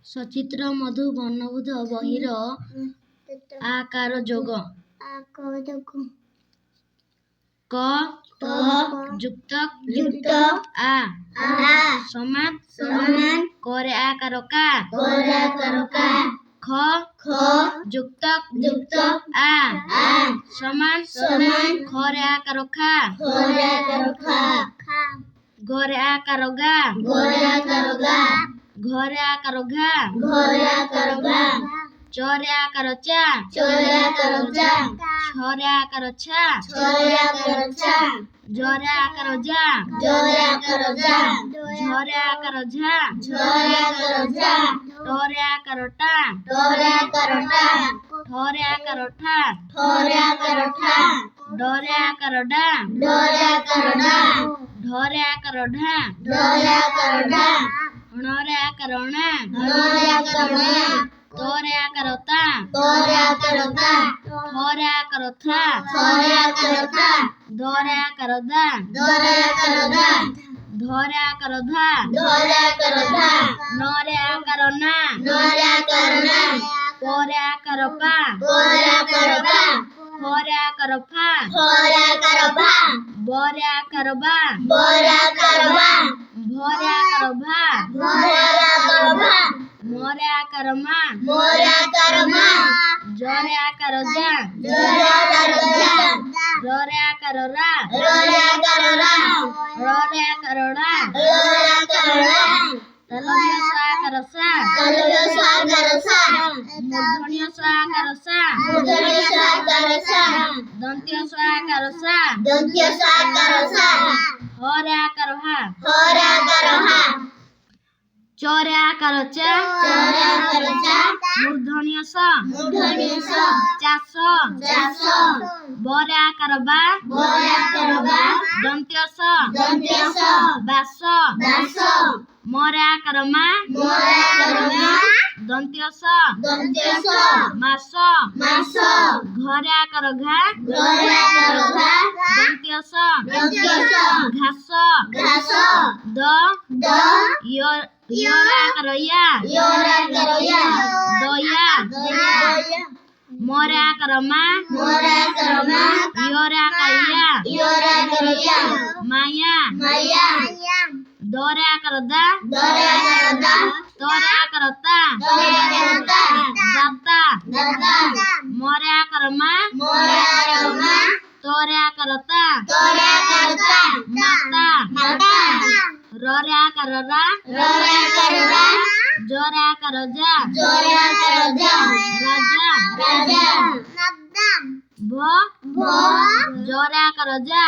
ସଚିତ୍ର ମଧୁ ବର୍ଣ୍ଣବୋଧ ବହିର ଆକାର ଯୋଗ କ ଯୁକ୍ତ ଆ ସମାନ କରେ ଆକାର କା ଖ ଯୁକ୍ତ ଆ ସମାନ ଖରେ ଆକାର ଖା ଘରେ ଆକାର ଗା ଘରେ ଆକାର ଘା ଚରେ ଆକାର ଚା ଛରେ ଆକାର ଛା ଜରେ ଆକାର ଯା ଝରେ ଆକାର ଝା ଟରେ ଆକାର ଟା ଠରେ ଆକାର ଠା ଡରେ ଆକାର ଡା ଢରେ ଆକାର ଢା ଣରେ ଆକାର ଣା ତରେ ଆକାର ତା ଥରେ ଆକାର ଥା ଦରେ ଆକାର ଦା ଧରେ ଆକାର ଧା ନରେ ଆକାର ନା ପରେ ଆକାର ପା ଫରେ ଆକାର ଫା ବରେ ଆକାର ବା ଭରେ ଆକାର ଭା ମରେ ଆକାର ମା ଜରେ ଆକାର ଯା ରରେ ଆକାର ରା ରରେ ଆକାର ଡ଼ା ତାଲବ୍ୟ ସ ଆକାର ସା ମୂର୍ଧନ୍ୟ ସ ଆକାର ସା ଦନ୍ତ୍ୟ ସ ଆକାର ସା ହରେ ଆକାର ହା ଚରେ ଆକାର ଚା ମୂର୍ଧନ୍ୟ ସ ଚାଷ ବରେ ଆକାର ବା ଦନ୍ତ୍ୟ ସ ବାସ ମରେ ଆକାର ମା ଦନ୍ତ୍ୟ ସ ମାସ ଘରେ ଆକାର ଘା ଦନ୍ତ୍ୟ ସ ଘାସ ୟରେ ଆକାର ୟା ଦୟା ମରେ ଆକାର ମା ୟରେ ଆକାର ୟା ମାୟା ଦରେ ଆକାର ଦା ତରେ ଆକାର ତା ଦାତା ମରେ ଆକାର ମା ତରେ ଆକାର ତା ମାତା ରରେ ଆକାର ରା ଜରେ ଆକାର ଯା ରାଜା ଭ ଜରେ ଆକାର ଯା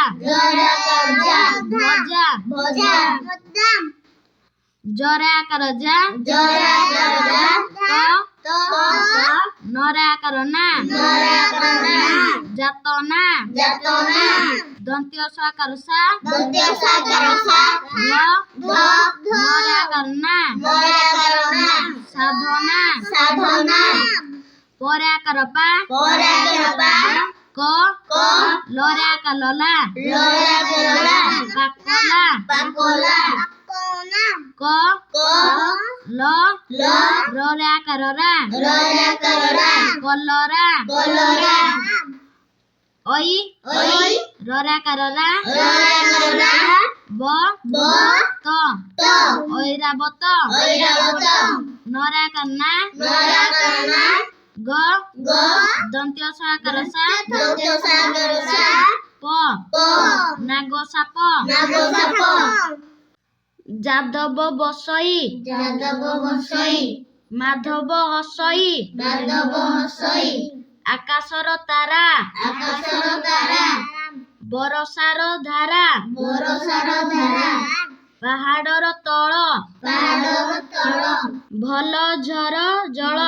ଭଜା ଜରେ ଆକାର ଯା ନରେ ଆକାର ନା ଜାତ ନା ଦନ୍ତ୍ୟ ସ ଆକାର ସା ନରେ ଆକାର ନା ସାଧନା ପରେ ଆକାର ପା କ ଲରେ ଆକାର ଲଲା ପାକଲା କ ଲ ରରେ ଆକାର ରା କଲରା ঐ ରରେ ଆକାର ରା ବ ତ ଐରାବତ ନରେ ଆକାର ନା ଗ ଦନ୍ତ୍ୟ ସ ଆକାର ସା ପ ନାଗ ସାପ ଯାଦବ ବସଇ ମାଧବ ହସଇ ଆକାଶର ତାରା ବରଷାର ଧାରା ପାହାଡ଼ର ତଳ ଭଲ ଝର ଜଳ